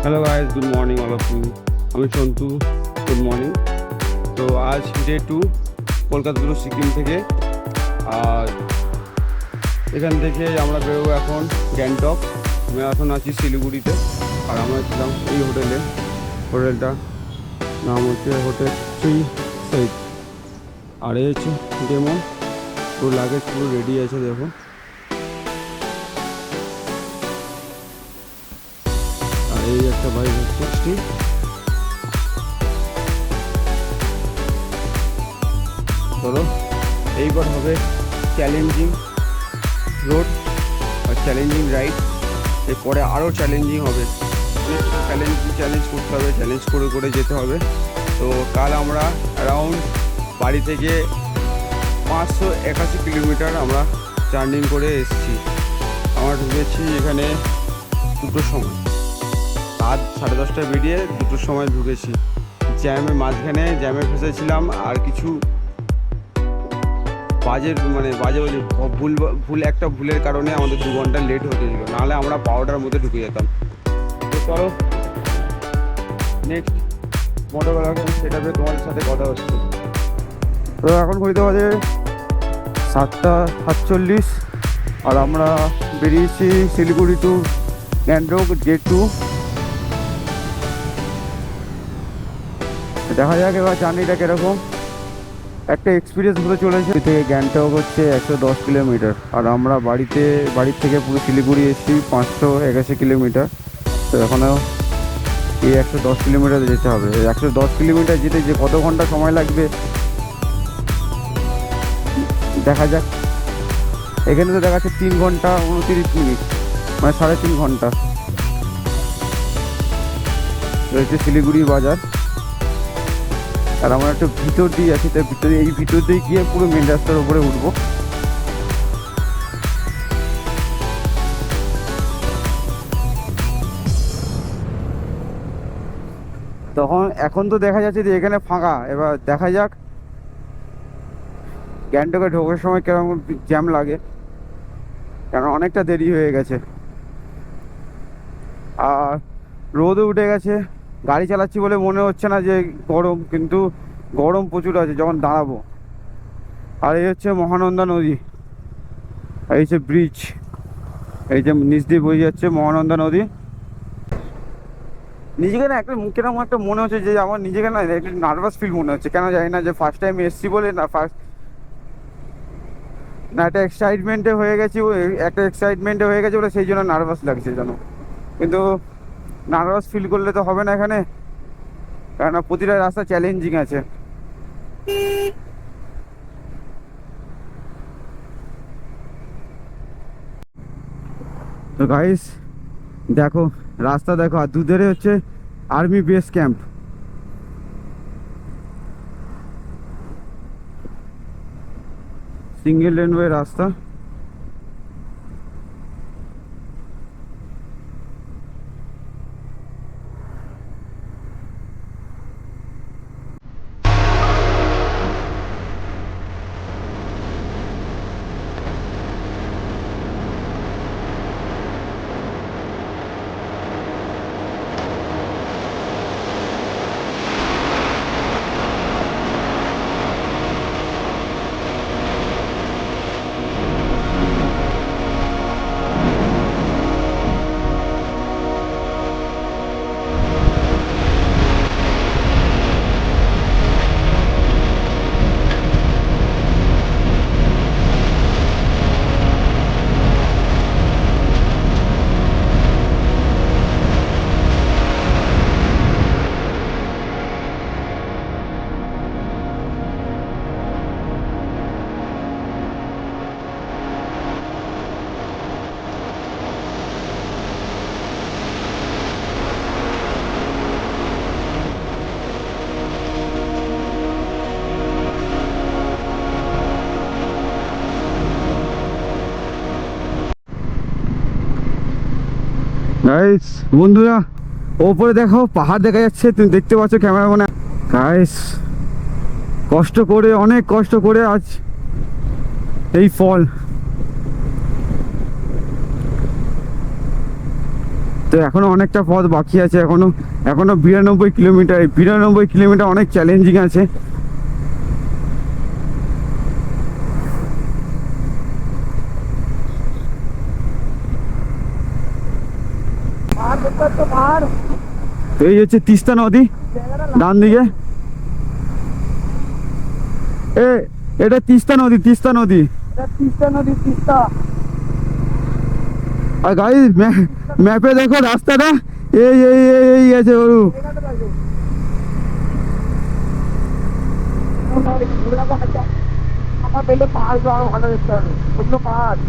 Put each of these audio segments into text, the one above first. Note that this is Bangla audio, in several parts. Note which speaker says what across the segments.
Speaker 1: Hello guys, good morning all of you. আমি সন্তু, গুড মর্নিং। তো আজ ডে 2 কলকাতা টু সিকিম থেকে। আর এখান থেকে আমরা বেরোবো এখন গ্যাংটক। আমি এখন আছি শিলিগুড়িতে, আর আমরা ছিলাম এই হোটেলটার নাম হচ্ছে হোটেল শ্রী সেট। আর এই হচ্ছে ডেমো, পুরো লাগেজ পুরো রেডি আছে দেখো। আর এই একটা বাইক হচ্ছে চলো, এইবার হবে চ্যালেঞ্জিং রোড আর চ্যালেঞ্জিং রাইড। এরপরে আরও চ্যালেঞ্জিং হবে, চ্যালেঞ্জ করতে হবে, চ্যালেঞ্জ করে করে যেতে হবে। তো কাল আমরা অ্যারাউন্ড বাড়ি থেকে 581 কিলোমিটার আমরা জার্নি করে এসেছি। আমরা ঢুকেছি এখানে 2টোর সময়, রাত 10:30টায় বেরিয়ে 2টোর সময় ঢুকেছি। মাঝখানে জ্যামে ফেসেছিলাম, আর কিছু বাজে ভুলের কারণে আমাদের 2 ঘন্টা লেট হতেছিল, নাহলে আমরা 12টার মধ্যে ঢুকে যেতাম। তো চলো নেক্সট মোটরবেলা সেটাতে তোমাদের সাথে কথা হচ্ছে। তো এখন হইতে বাজে 7:47, আর আমরা বেরিয়েছি শিলিগুড়ি টু গ্যাংটক ডে 2। দেখা যাক এবার জার্নিটা কিরকম। একটা এক্সপিরিয়েন্স হতে চলেছে। থেকে গ্যাংটক হচ্ছে 110 কিলোমিটার, আর আমরা বাড়ির থেকে পুরো শিলিগুড়ি এসেছি 581 কিলোমিটার। তো এখনও এই 110 কিলোমিটার যেতে হবে। 110 কিলোমিটার যেতে যে কত ঘন্টা সময় লাগবে দেখা যাক। এখানে তো দেখাচ্ছে 3 ঘন্টা 29 মিনিট, মানে 3.5 ঘন্টা। রয়েছে শিলিগুড়ি বাজার, আর আমরা একটু ভিতর দিয়ে আছি, তার ভিতর দিয়ে গিয়ে পুরো মেন রাস্তার উপরে উঠবো। এখন তো দেখা যাচ্ছে যে এখানে ফাঁকা। এবার দেখা যাক গ্যাংটকে ঢোকার সময় কেমন জ্যাম লাগে, কারণ অনেকটা দেরি হয়ে গেছে আর রোদও উঠে গেছে। গাড়ি চালাচ্ছি বলে মনে হচ্ছে না যে গরম, কিন্তু গরম প্রচুর আছে যখন দাঁড়াবো। আর এই হচ্ছে মহানন্দা নদী, এই হচ্ছে ব্রিজ, এই যে নিচ দিয়ে বয়ে যাচ্ছে মহানন্দা নদী। নিজেকে না একটা কেরকম একটা মনে হচ্ছে যে আমার নিজেকে না একটু নার্ভাস ফিল মনে হচ্ছে, কেন জানি না। যে ফার্স্ট টাইম এসছি বলে না, একটা এক্সাইটমেন্টে হয়ে গেছি বলে সেই জন্য নার্ভাস লাগছে যেন। কিন্তু নার্ভাস ফিল করলে তো হবে না এখানে, কেননা প্রতিটা রাস্তা চ্যালেঞ্জিং আছে। তো গাইস দেখো, রাস্তা দেখো, আর দুধারে হচ্ছে আর্মি বেস ক্যাম্প। সিঙ্গেল লেনওয়ে রাস্তা। গাইস বন্ধুরা, ওপরে দেখো পাহাড় দেখা যাচ্ছে, তুমি দেখতে পাচ্ছ ক্যামেরা মানে। গাইস অনেক কষ্ট করে আজ এই ফল। তো এখনো অনেকটা পথ বাকি আছে, এখনো 92 কিলোমিটার। 92 কিলোমিটার অনেক চ্যালেঞ্জিং আছে। এই হচ্ছে তিস্তা নদী ডান দিকে। এটা তিস্তা নদী, তিস্তা নদী। আর গাড়ি ম্যাপে দেখো রাস্তাটা, এই এই এই আছে ওরু।
Speaker 2: আমার পেলে পাহাড় আরো ভালো দেখতে হবে, ওগুলো পাহাড়।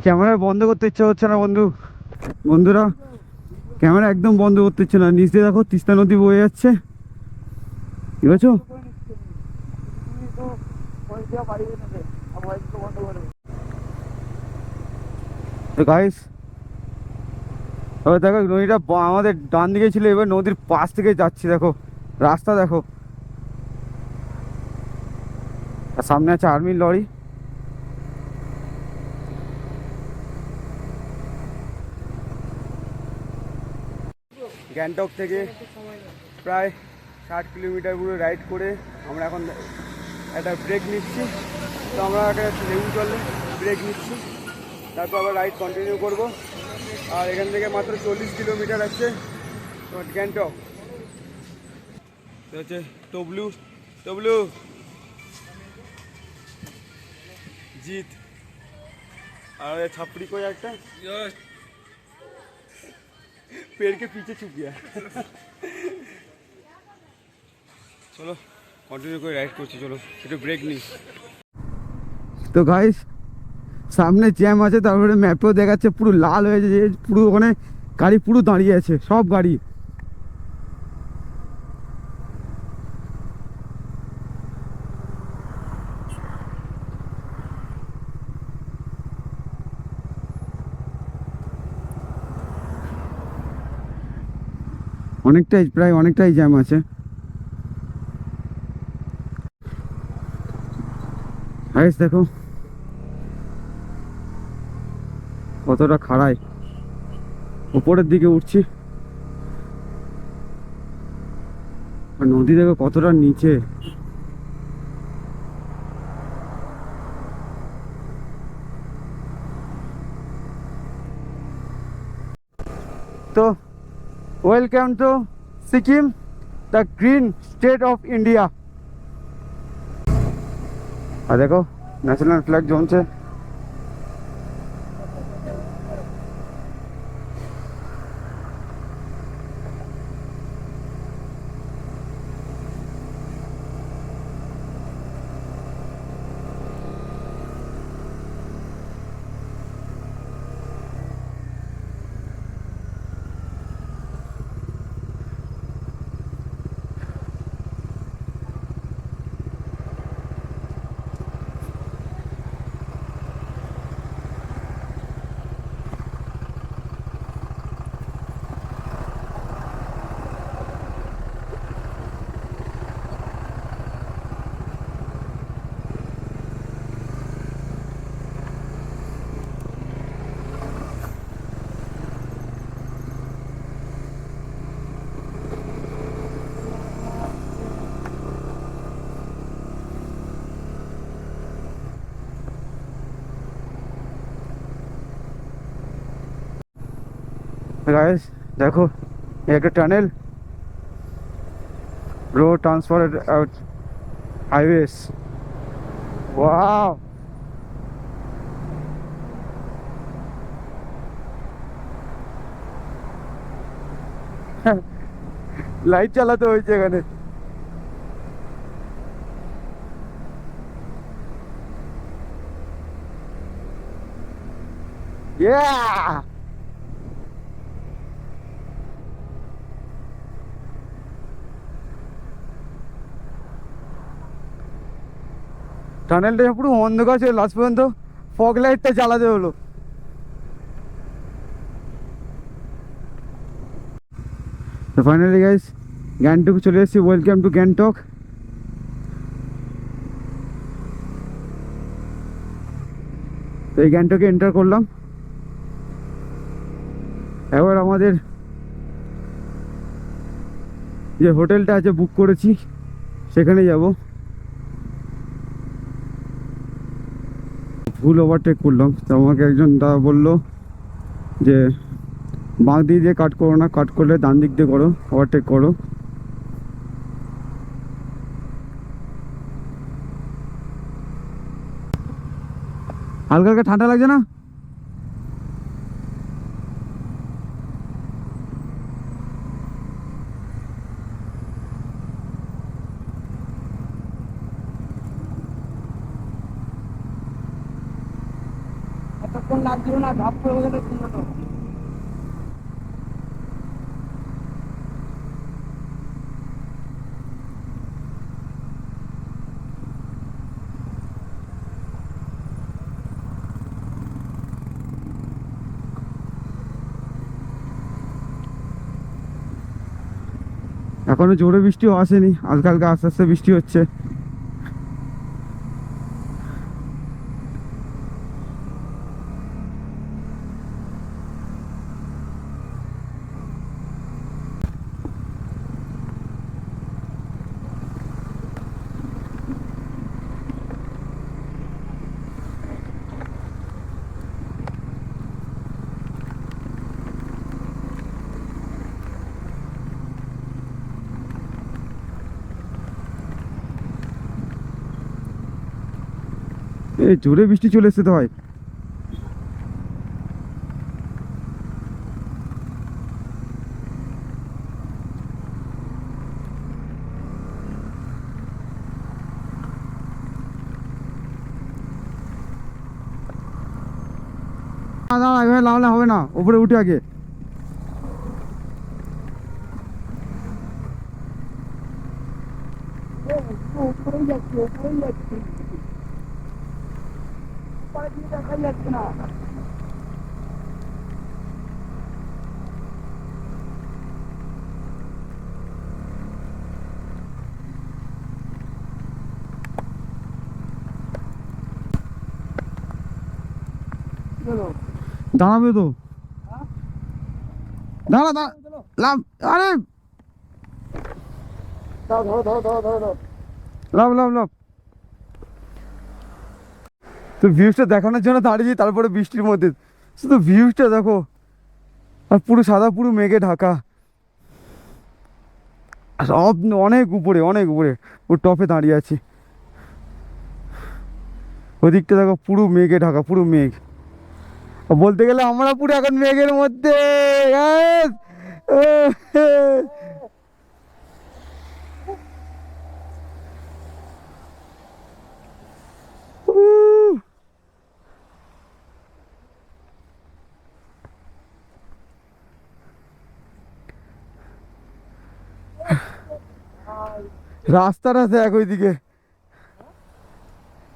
Speaker 1: ক্যামেরা বন্ধ করতে ইচ্ছা হচ্ছে না বন্ধুরা, ক্যামেরা একদম বন্ধ করতে ইচ্ছে না। নিচ দিয়ে দেখো তিস্তা নদী বয়ে যাচ্ছে, ঠিক আছে। তো গাইস, এবার দেখো নদীটা আমাদের ডান দিকে ছিল, এবার নদীর পাশ থেকে যাচ্ছি, দেখো রাস্তা দেখো। আর সামনে আছে আর্মির লরি। গ্যাংটক থেকে প্রায় 60 কিলোমিটার পুরো রাইড করে আমরা এখন একটা ব্রেক নিচ্ছি। তো আমরা একটা লেবু জলে ব্রেক নিচ্ছি, তারপর আবার রাইড কন্টিনিউ করব। আর এখান থেকে মাত্র 40 কিলোমিটার আছে গ্যাংটক। তো হচ্ছে টবলু জিত আর ছাপড়ি कोई একটা पेड़ के पीछे छुप गया। চলো কন্টিনিউ করে রাইড করছি, চলো একটু ব্রেক নিই। তো গাইস সামনে জ্যাম আছে, তারপরে ম্যাপেও দেখাচ্ছে পুরো লাল হয়ে যে পুরো ওখানে গাড়ি পুরো দাঁড়িয়ে আছে, সব গাড়ি। প্রায় অনেকটাই জ্যাম আছে। গাইস দেখো কতটা খাড়ায়, উপরের দিকে উঠছি, আর নদী দেখো কতটা নিচে। তো welcome to Sikkim, the green state of India. আর দেখো ন্যাশনাল ফ্ল্যাগ জ্বলছে। গাইস দেখো একটা tunnel, road transfer highways. Wow. Light চালাতে হয়েছে এখানে। Yeah! টানেলটা পুরো অন্ধকার ছিল, লাস্ট পর্যন্ত ফগ লাইটটা চালাতে হলো। তো ফাইনালি গাইস গ্যাংটক চলে এসেছি, ওয়েলকাম টু গ্যাংটক। তো এই গ্যাংটকে এন্টার করলাম, এবার আমাদের যে হোটেলটা আছে বুক করেছি সেখানে যাব। ভুল ওভারটেক করলাম, তো আমাকে একজন দাদা বললো যে বাঁ দিক দিয়ে কাট করো না, কাট করলে ডান দিক দিয়ে করো, ওভারটেক করো। হালকা হালকা ঠান্ডা লাগছে না?
Speaker 2: এতক্ষণ লাগছিল না, ধাপ করে গেলে শুনলো তো।
Speaker 1: এখনো জোরে বৃষ্টিও আসেনি, হালকা হালকা আস্তে আস্তে বৃষ্টি হচ্ছে। এই জোরে বৃষ্টি চলে এসছে তো ভাই। দাঁড়া এভাবে লাগালে হবে না, উপরে উঠে আগে।
Speaker 2: উপরেই যাচ্ছি, উপরেই যাচ্ছি, উপায় দিয়ে দেখা যাচ্ছে না। চলো
Speaker 1: দাঁড়াবে তো, দাঁড়া দাঁড়া, লাভ, আরে
Speaker 2: দাও, ধরো ধরো ধরো ধরো ধরো।
Speaker 1: লাভ লাভ লাভ। তো ভিউজটা দেখানোর জন্য দাঁড়িয়েছি, তারপরে বৃষ্টির মধ্যে শুধু ভিউজটা দেখো, আর পুরো সাদা, পুরো মেঘে ঢাকা, সব অনেক উপরে, অনেক উপরে, ও টপে দাঁড়িয়ে আছি। ওদিকটা দেখো পুরো মেঘে ঢাকা, পুরো মেঘ। আর বলতে গেলে আমরা পুরো এখন মেঘের মধ্যে। Yes! উহ! রাস্তাটা দেখ ওইদিকে,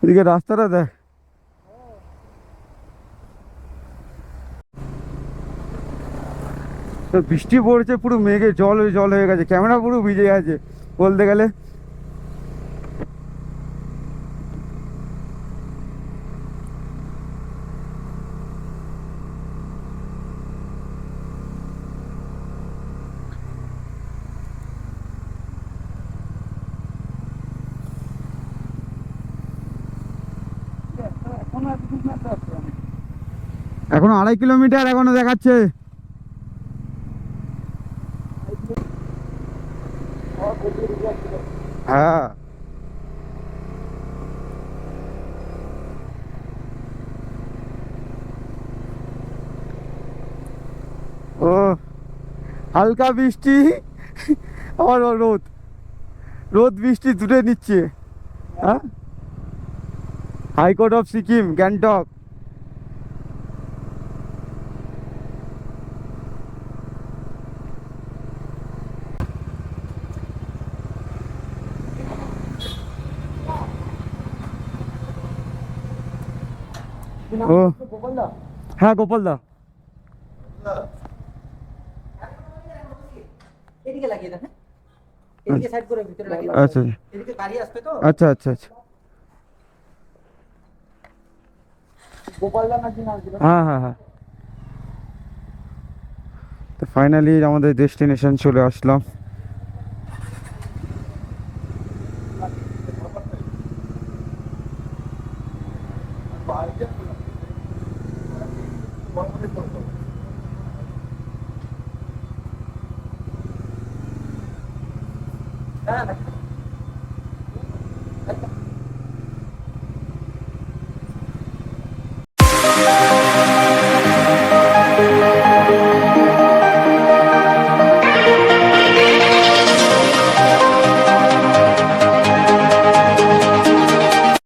Speaker 1: ওইদিকে রাস্তাটা দেখ। তো বৃষ্টি পড়ছে, পুরো মেঘে জল জল হয়ে গেছে, ক্যামেরা পুরো ভিজে গেছে বলতে গেলে।
Speaker 2: এখনো এতটুকু না তো আছে।
Speaker 1: এখনো 2.5 কিলোমিটার এখনো দেখাচ্ছে। ও হালকা বৃষ্টি আবার রোদ, রোদ বৃষ্টি দূরে নিচ্ছে। হ্যাঁ, হাইকোর্ট অফ সিকিম, গ্যাংটক। ও হ্যাঁ, গোপালদা।
Speaker 2: এদিকে লাগিয়ে দেন, হ্যাঁ? এদিকে সাইড করে ভিতরে লাগিয়ে দেন।
Speaker 1: আচ্ছা
Speaker 2: এদিকে গাড়ি আসবে তো।
Speaker 1: আচ্ছা আচ্ছা আচ্ছা।
Speaker 2: গোপালদা নাকি নাম ছিল?
Speaker 1: হ্যাঁ হ্যাঁ হ্যাঁ। তো ফাইনালি আমাদের ডেস্টিনেশন চলে আসলাম।
Speaker 2: হ্যাঁ